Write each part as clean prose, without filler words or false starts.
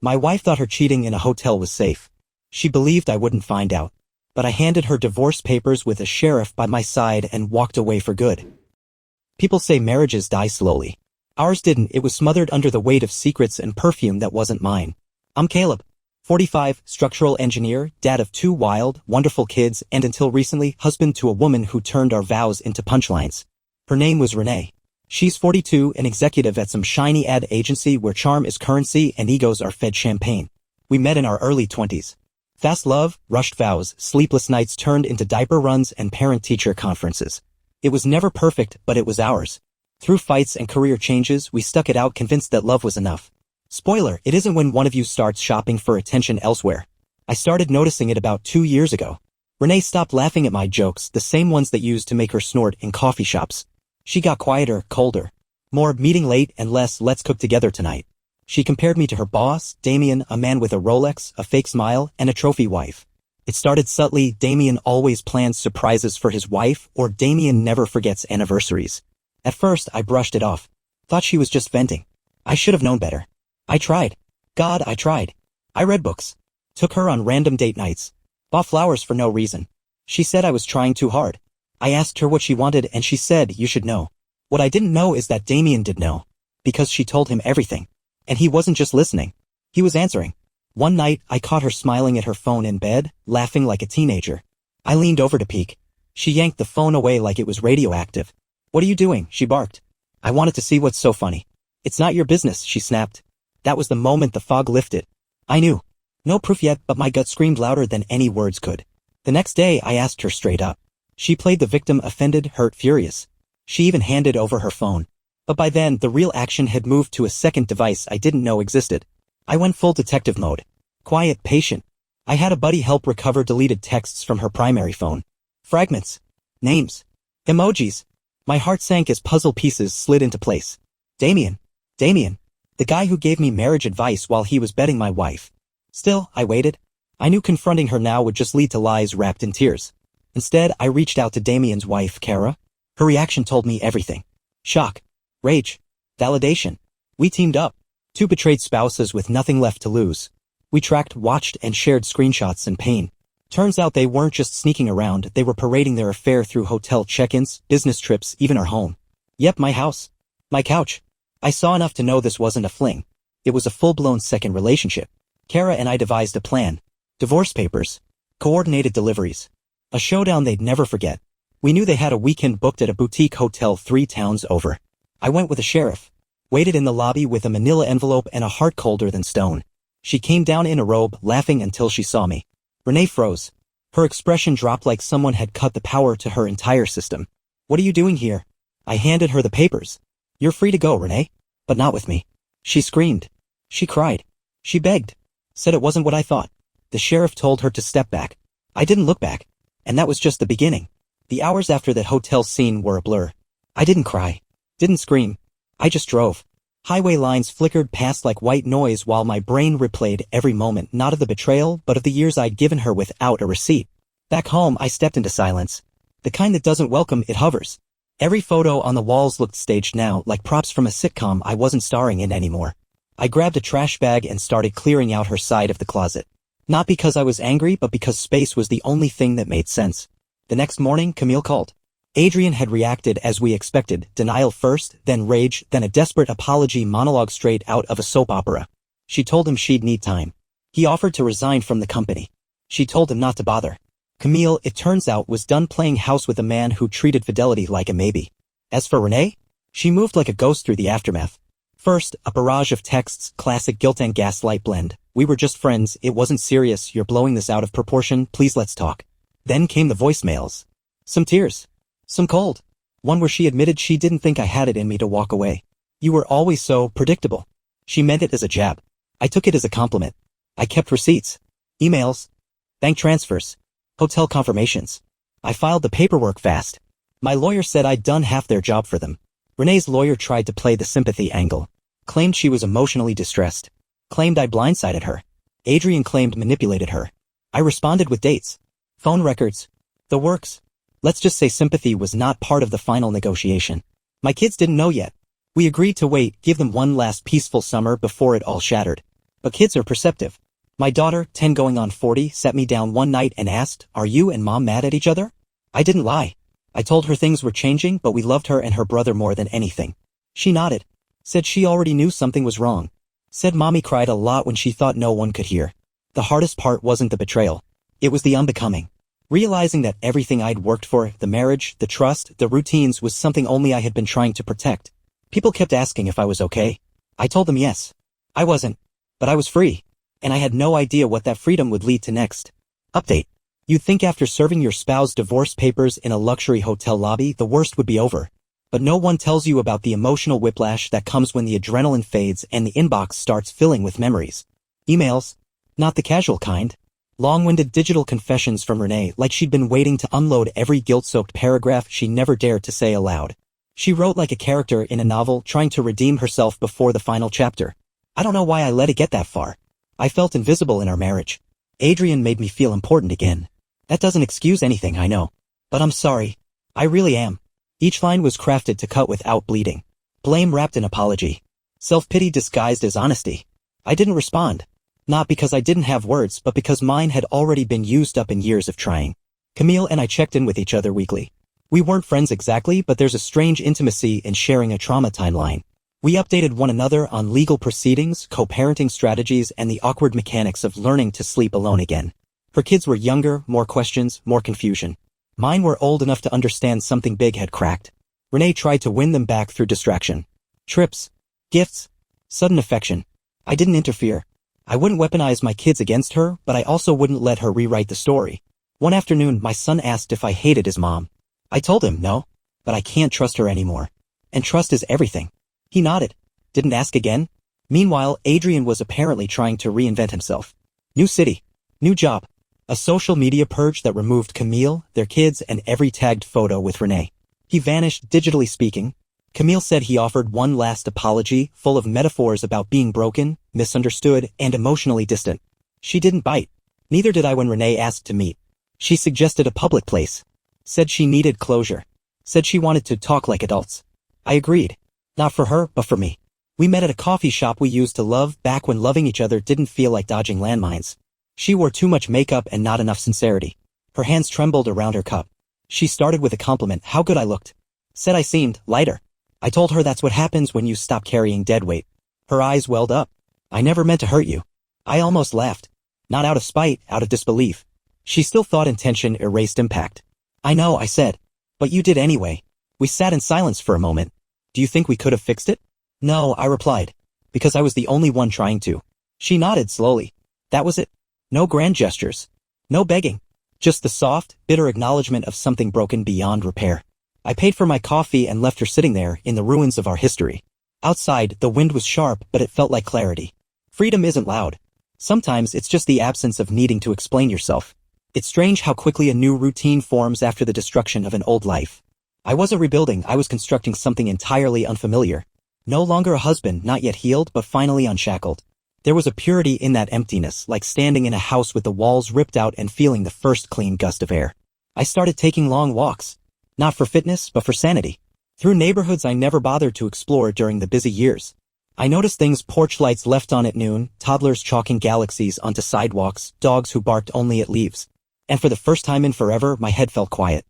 My wife thought her cheating in a hotel was safe. She believed I wouldn't find out. But I handed her divorce papers with a sheriff by my side and walked away for good. People say marriages die slowly. Ours didn't. It was smothered under the weight of secrets and perfume that wasn't mine. I'm Caleb. 45, structural engineer, dad of 2 wild, wonderful kids, and until recently, husband to a woman who turned our vows into punchlines. Her name was Renee. She's 42, an executive at some shiny ad agency where charm is currency and egos are fed champagne. We met in our early 20s. Fast love, rushed vows, sleepless nights turned into diaper runs and parent-teacher conferences. It was never perfect, but it was ours. Through fights and career changes, we stuck it out convinced that love was enough. Spoiler, it isn't when one of you starts shopping for attention elsewhere. I started noticing it about 2 years ago. Renee stopped laughing at my jokes, the same ones that used to make her snort in coffee shops. She got quieter, colder. More meeting late and less let's cook together tonight. She compared me to her boss, Damien, a man with a Rolex, a fake smile, and a trophy wife. It started subtly. Damien always plans surprises for his wife, or Damien never forgets anniversaries. At first, I brushed it off. Thought she was just venting. I should have known better. I tried. God, I tried. I read books. Took her on random date nights. Bought flowers for no reason. She said I was trying too hard. I asked her what she wanted and she said, you should know. What I didn't know is that Damien did know. Because she told him everything. And he wasn't just listening. He was answering. One night, I caught her smiling at her phone in bed, laughing like a teenager. I leaned over to peek. She yanked the phone away like it was radioactive. What are you doing? She barked. I wanted to see what's so funny. It's not your business, she snapped. That was the moment the fog lifted. I knew. No proof yet, but my gut screamed louder than any words could. The next day, I asked her straight up. She played the victim, offended, hurt, furious. She even handed over her phone. But by then, the real action had moved to a second device I didn't know existed. I went full detective mode. Quiet, patient. I had a buddy help recover deleted texts from her primary phone. Fragments. Names. Emojis. My heart sank as puzzle pieces slid into place. Damien. The guy who gave me marriage advice while he was betting my wife. Still, I waited. I knew confronting her now would just lead to lies wrapped in tears. Instead, I reached out to Damien's wife, Kara. Her reaction told me everything. Shock. Rage. Validation. We teamed up. 2 betrayed spouses with nothing left to lose. We tracked, watched, and shared screenshots and pain. Turns out they weren't just sneaking around, they were parading their affair through hotel check-ins, business trips, even our home. Yep, my house. My couch. I saw enough to know this wasn't a fling. It was a full-blown second relationship. Kara and I devised a plan. Divorce papers. Coordinated deliveries. A showdown they'd never forget. We knew they had a weekend booked at a boutique hotel 3 towns over. I went with a sheriff. Waited in the lobby with a manila envelope and a heart colder than stone. She came down in a robe, laughing until she saw me. Renee froze. Her expression dropped like someone had cut the power to her entire system. What are you doing here? I handed her the papers. You're free to go, Renee. But not with me. She screamed. She cried. She begged. Said it wasn't what I thought. The sheriff told her to step back. I didn't look back. And that was just the beginning. The hours after that hotel scene were a blur. I didn't cry. Didn't scream. I just drove. Highway lines flickered past like white noise while my brain replayed every moment, not of the betrayal, but of the years I'd given her without a receipt. Back home, I stepped into silence. The kind that doesn't welcome, it hovers. Every photo on the walls looked staged now, like props from a sitcom I wasn't starring in anymore. I grabbed a trash bag and started clearing out her side of the closet. Not because I was angry, but because space was the only thing that made sense. The next morning, Camille called. Adrian had reacted as we expected, denial first, then rage, then a desperate apology monologue straight out of a soap opera. She told him she'd need time. He offered to resign from the company. She told him not to bother. Camille, it turns out, was done playing house with a man who treated fidelity like a maybe. As for Renee, she moved like a ghost through the aftermath. First, a barrage of texts, classic guilt and gaslight blend. We were just friends, it wasn't serious, you're blowing this out of proportion, please let's talk. Then came the voicemails. Some tears. Some cold. One where she admitted she didn't think I had it in me to walk away. You were always so predictable. She meant it as a jab. I took it as a compliment. I kept receipts. Emails. Bank transfers. Hotel confirmations. I filed the paperwork fast. My lawyer said I'd done half their job for them. Renee's lawyer tried to play the sympathy angle. Claimed she was emotionally distressed. Claimed I blindsided her. Adrian claimed manipulated her. I responded with dates. Phone records. The works. Let's just say sympathy was not part of the final negotiation. My kids didn't know yet. We agreed to wait, give them one last peaceful summer before it all shattered. But kids are perceptive. My daughter, 10 going on 40, sat me down one night and asked, "Are you and Mom mad at each other?" I didn't lie. I told her things were changing, but we loved her and her brother more than anything. She nodded. Said she already knew something was wrong. Said Mommy cried a lot when she thought no one could hear. The hardest part wasn't the betrayal. It was the unbecoming. Realizing that everything I'd worked for, the marriage, the trust, the routines, was something only I had been trying to protect. People kept asking if I was okay. I told them yes. I wasn't. But I was free. And I had no idea what that freedom would lead to next. Update. You'd think after serving your spouse divorce papers in a luxury hotel lobby, the worst would be over. But no one tells you about the emotional whiplash that comes when the adrenaline fades and the inbox starts filling with memories. Emails. Not the casual kind. Long-winded digital confessions from Renee, like she'd been waiting to unload every guilt-soaked paragraph she never dared to say aloud. She wrote like a character in a novel, trying to redeem herself before the final chapter. I don't know why I let it get that far. I felt invisible in our marriage. Adrian made me feel important again. That doesn't excuse anything, I know. But I'm sorry. I really am. Each line was crafted to cut without bleeding. Blame wrapped in apology. Self-pity disguised as honesty. I didn't respond. Not because I didn't have words, but because mine had already been used up in years of trying. Camille and I checked in with each other weekly. We weren't friends exactly, but there's a strange intimacy in sharing a trauma timeline. We updated one another on legal proceedings, co-parenting strategies, and the awkward mechanics of learning to sleep alone again. Her kids were younger, more questions, more confusion. Mine were old enough to understand something big had cracked. Renee tried to win them back through distraction. Trips. Gifts. Sudden affection. I didn't interfere. I wouldn't weaponize my kids against her, but I also wouldn't let her rewrite the story. One afternoon, my son asked if I hated his mom. I told him no, but I can't trust her anymore. And trust is everything. He nodded. Didn't ask again. Meanwhile, Adrian was apparently trying to reinvent himself. New city. New job. A social media purge that removed Camille, their kids, and every tagged photo with Renee. He vanished, digitally speaking. Camille said he offered one last apology, full of metaphors about being broken, misunderstood, and emotionally distant. She didn't bite. Neither did I when Renee asked to meet. She suggested a public place. Said she needed closure. Said she wanted to talk like adults. I agreed. Not for her, but for me. We met at a coffee shop we used to love back when loving each other didn't feel like dodging landmines. She wore too much makeup and not enough sincerity. Her hands trembled around her cup. She started with a compliment, how good I looked. Said I seemed lighter. I told her that's what happens when you stop carrying dead weight. Her eyes welled up. I never meant to hurt you. I almost laughed. Not out of spite, out of disbelief. She still thought intention erased impact. I know, I said. But you did anyway. We sat in silence for a moment. Do you think we could have fixed it? No, I replied. Because I was the only one trying to. She nodded slowly. That was it. No grand gestures. No begging. Just the soft, bitter acknowledgement of something broken beyond repair. I paid for my coffee and left her sitting there in the ruins of our history. Outside, the wind was sharp, but it felt like clarity. Freedom isn't loud. Sometimes it's just the absence of needing to explain yourself. It's strange how quickly a new routine forms after the destruction of an old life. I wasn't rebuilding, I was constructing something entirely unfamiliar. No longer a husband, not yet healed, but finally unshackled. There was a purity in that emptiness, like standing in a house with the walls ripped out and feeling the first clean gust of air. I started taking long walks. Not for fitness, but for sanity. Through neighborhoods I never bothered to explore during the busy years. I noticed things: porch lights left on at noon, toddlers chalking galaxies onto sidewalks, dogs who barked only at leaves. And for the first time in forever, my head felt quiet.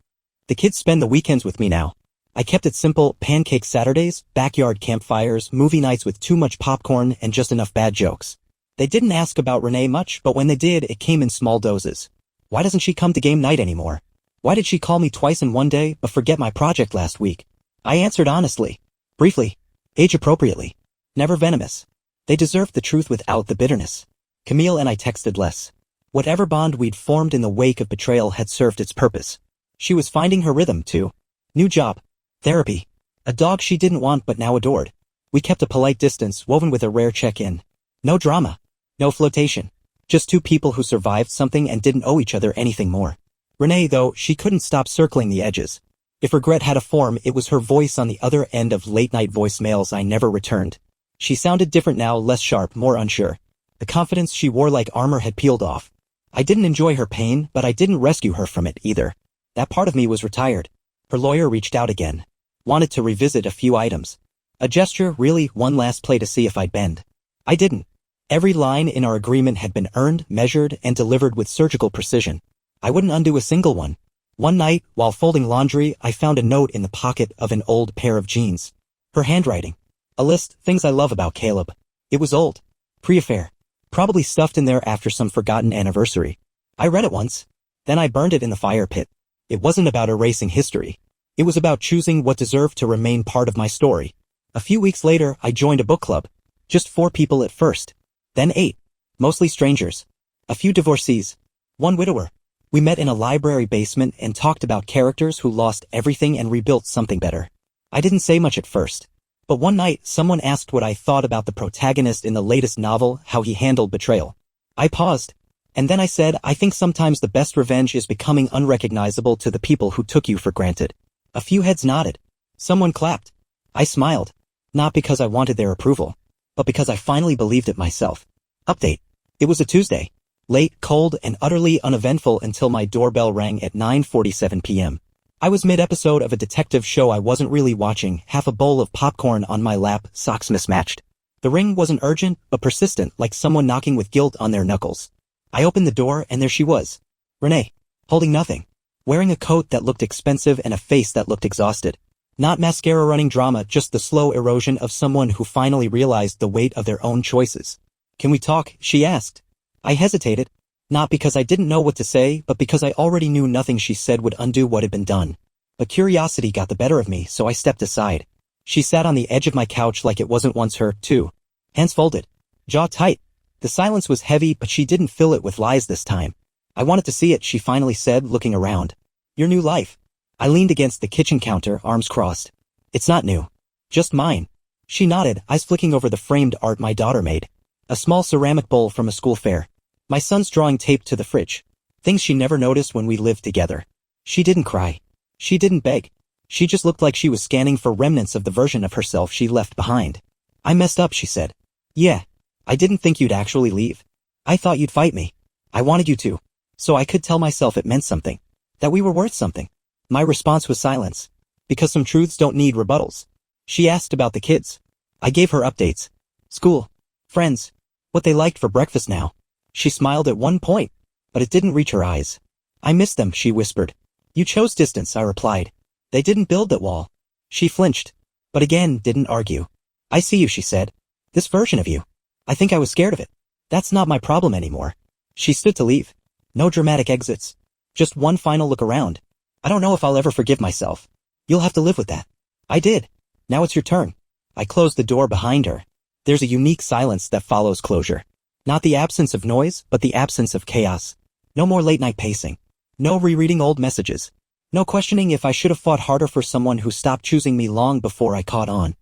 The kids spend the weekends with me now. I kept it simple: pancake Saturdays, backyard campfires, movie nights with too much popcorn and just enough bad jokes. They didn't ask about Renee much, but when they did, it came in small doses. Why doesn't she come to game night anymore? Why did she call me twice in one day, but forget my project last week? I answered honestly. Briefly. Age-appropriately. Never venomous. They deserved the truth without the bitterness. Camille and I texted less. Whatever bond we'd formed in the wake of betrayal had served its purpose. She was finding her rhythm, too. New job. Therapy. A dog she didn't want but now adored. We kept a polite distance, woven with a rare check-in. No drama. No flirtation. Just two people who survived something and didn't owe each other anything more. Renee, though, she couldn't stop circling the edges. If regret had a form, it was her voice on the other end of late-night voicemails I never returned. She sounded different now, less sharp, more unsure. The confidence she wore like armor had peeled off. I didn't enjoy her pain, but I didn't rescue her from it either. That part of me was retired. Her lawyer reached out again. Wanted to revisit a few items. A gesture, really, one last play to see if I'd bend. I didn't. Every line in our agreement had been earned, measured, and delivered with surgical precision. I wouldn't undo a single one. One night, while folding laundry, I found a note in the pocket of an old pair of jeans. Her handwriting. A list, things I love about Caleb. It was old. Pre-affair. Probably stuffed in there after some forgotten anniversary. I read it once. Then I burned it in the fire pit. It wasn't about erasing history. It was about choosing what deserved to remain part of my story. A few weeks later, I joined a book club. Just 4 people at first. Then 8. Mostly strangers. A few divorcees. 1 widower. We met in a library basement and talked about characters who lost everything and rebuilt something better. I didn't say much at first. But one night, someone asked what I thought about the protagonist in the latest novel, how he handled betrayal. I paused. And then I said, I think sometimes the best revenge is becoming unrecognizable to the people who took you for granted. A few heads nodded. Someone clapped. I smiled. Not because I wanted their approval, but because I finally believed it myself. Update. It was a Tuesday. Late, cold, and utterly uneventful until my doorbell rang at 9:47 p.m. I was mid-episode of a detective show I wasn't really watching, half a bowl of popcorn on my lap, socks mismatched. The ring wasn't urgent, but persistent, like someone knocking with guilt on their knuckles. I opened the door and there she was. Renee. Holding nothing. Wearing a coat that looked expensive and a face that looked exhausted. Not mascara-running drama, just the slow erosion of someone who finally realized the weight of their own choices. Can we talk? She asked. I hesitated. Not because I didn't know what to say, but because I already knew nothing she said would undo what had been done. But curiosity got the better of me, so I stepped aside. She sat on the edge of my couch like it wasn't once her, too. Hands folded. Jaw tight. The silence was heavy, but she didn't fill it with lies this time. I wanted to see it, she finally said, looking around. Your new life. I leaned against the kitchen counter, arms crossed. It's not new. Just mine. She nodded, eyes flicking over the framed art my daughter made. A small ceramic bowl from a school fair. My son's drawing taped to the fridge. Things she never noticed when we lived together. She didn't cry. She didn't beg. She just looked like she was scanning for remnants of the version of herself she left behind. I messed up, she said. Yeah. I didn't think you'd actually leave. I thought you'd fight me. I wanted you to. So I could tell myself it meant something. That we were worth something. My response was silence. Because some truths don't need rebuttals. She asked about the kids. I gave her updates. School. Friends. What they liked for breakfast now. She smiled at one point, but it didn't reach her eyes. I miss them, she whispered. You chose distance, I replied. They didn't build that wall. She flinched, but again didn't argue. I see you, she said. This version of you. I think I was scared of it. That's not my problem anymore. She stood to leave. No dramatic exits. Just one final look around. I don't know if I'll ever forgive myself. You'll have to live with that. I did. Now it's your turn. I closed the door behind her. There's a unique silence that follows closure. Not the absence of noise, but the absence of chaos. No more late-night pacing. No rereading old messages. No questioning if I should have fought harder for someone who stopped choosing me long before I caught on.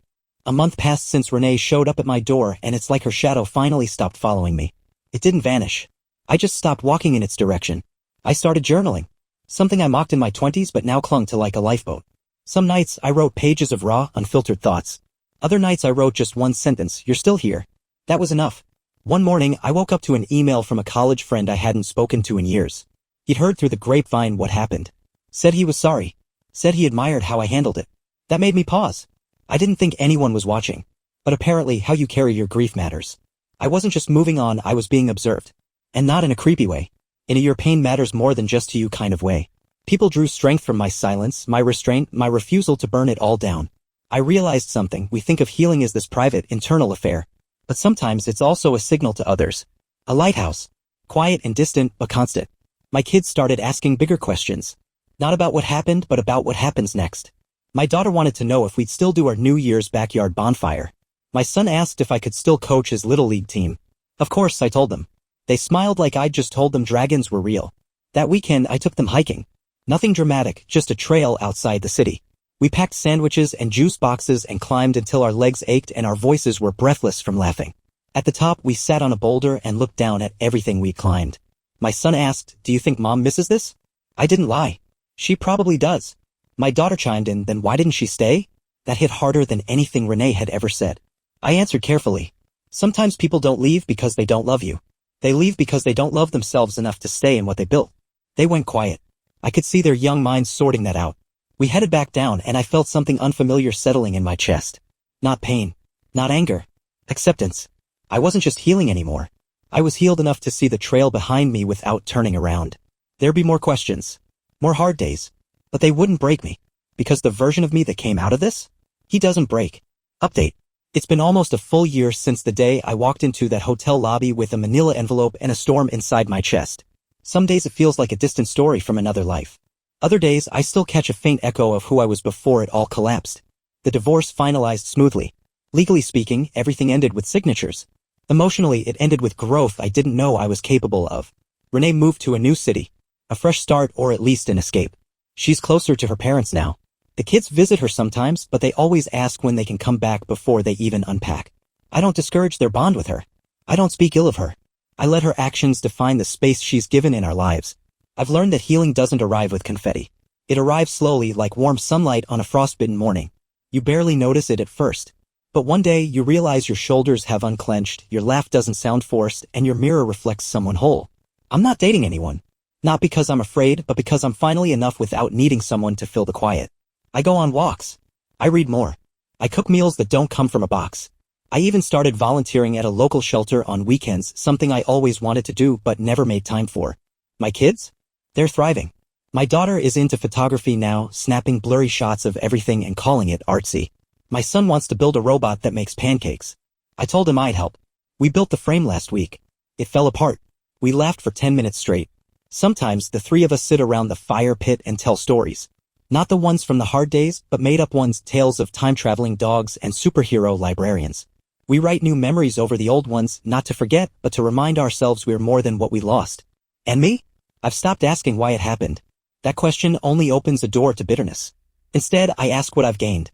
A month passed since Renee showed up at my door, and it's like her shadow finally stopped following me. It didn't vanish. I just stopped walking in its direction. I started journaling. Something I mocked in my 20s but now clung to like a lifeboat. Some nights I wrote pages of raw, unfiltered thoughts. Other nights I wrote just one sentence, you're still here. That was enough. One morning I woke up to an email from a college friend I hadn't spoken to in years. He'd heard through the grapevine what happened. Said he was sorry. Said he admired how I handled it. That made me pause. I didn't think anyone was watching. But apparently how you carry your grief matters. I wasn't just moving on, I was being observed. And not in a creepy way. In a your pain matters more than just to you kind of way. People drew strength from my silence, my restraint, my refusal to burn it all down. I realized something. We think of healing as this private, internal affair. But sometimes it's also a signal to others. A lighthouse. Quiet and distant, but constant. My kids started asking bigger questions. Not about what happened, but about what happens next. My daughter wanted to know if we'd still do our New Year's backyard bonfire. My son asked if I could still coach his Little League team. Of course, I told them. They smiled like I'd just told them dragons were real. That weekend, I took them hiking. Nothing dramatic, just a trail outside the city. We packed sandwiches and juice boxes and climbed until our legs ached and our voices were breathless from laughing. At the top, we sat on a boulder and looked down at everything we climbed. My son asked, do you think Mom misses this? I didn't lie. She probably does. My daughter chimed in, then why didn't she stay? That hit harder than anything Renee had ever said. I answered carefully. Sometimes people don't leave because they don't love you. They leave because they don't love themselves enough to stay in what they built. They went quiet. I could see their young minds sorting that out. We headed back down and I felt something unfamiliar settling in my chest. Not pain. Not anger. Acceptance. I wasn't just healing anymore. I was healed enough to see the trail behind me without turning around. There'd be more questions. More hard days. But they wouldn't break me. Because the version of me that came out of this? He doesn't break. Update. It's been almost a full year since the day I walked into that hotel lobby with a manila envelope and a storm inside my chest. Some days it feels like a distant story from another life. Other days I still catch a faint echo of who I was before it all collapsed. The divorce finalized smoothly. Legally speaking, everything ended with signatures. Emotionally, it ended with growth I didn't know I was capable of. Renee moved to a new city. A fresh start, or at least an escape. She's closer to her parents now. The kids visit her sometimes, but they always ask when they can come back before they even unpack. I don't discourage their bond with her. I don't speak ill of her. I let her actions define the space she's given in our lives. I've learned that healing doesn't arrive with confetti. It arrives slowly, like warm sunlight on a frostbitten morning. You barely notice it at first. But one day you realize your shoulders have unclenched, your laugh doesn't sound forced, and your mirror reflects someone whole. I'm not dating anyone. Not because I'm afraid, but because I'm finally enough without needing someone to fill the quiet. I go on walks. I read more. I cook meals that don't come from a box. I even started volunteering at a local shelter on weekends, something I always wanted to do but never made time for. My kids? They're thriving. My daughter is into photography now, snapping blurry shots of everything and calling it artsy. My son wants to build a robot that makes pancakes. I told him I'd help. We built the frame last week. It fell apart. We laughed for 10 minutes straight. Sometimes the three of us sit around the fire pit and tell stories. Not the ones from the hard days, but made-up ones, tales of time-traveling dogs and superhero librarians. We write new memories over the old ones, not to forget, but to remind ourselves we're more than what we lost. And me? I've stopped asking why it happened. That question only opens a door to bitterness. Instead, I ask what I've gained.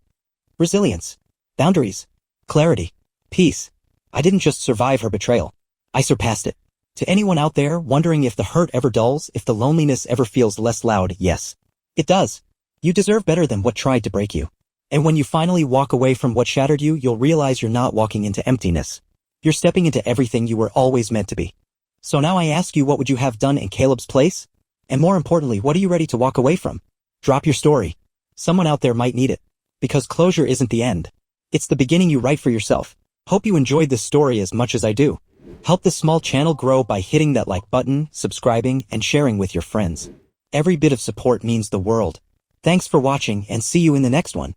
Resilience. Boundaries. Clarity. Peace. I didn't just survive her betrayal. I surpassed it. To anyone out there wondering if the hurt ever dulls, if the loneliness ever feels less loud, yes. It does. You deserve better than what tried to break you. And when you finally walk away from what shattered you, you'll realize you're not walking into emptiness. You're stepping into everything you were always meant to be. So now I ask you, what would you have done in Caleb's place? And more importantly, what are you ready to walk away from? Drop your story. Someone out there might need it. Because closure isn't the end. It's the beginning you write for yourself. Hope you enjoyed this story as much as I do. Help this small channel grow by hitting that like button, subscribing, and sharing with your friends. Every bit of support means the world. Thanks for watching and see you in the next one.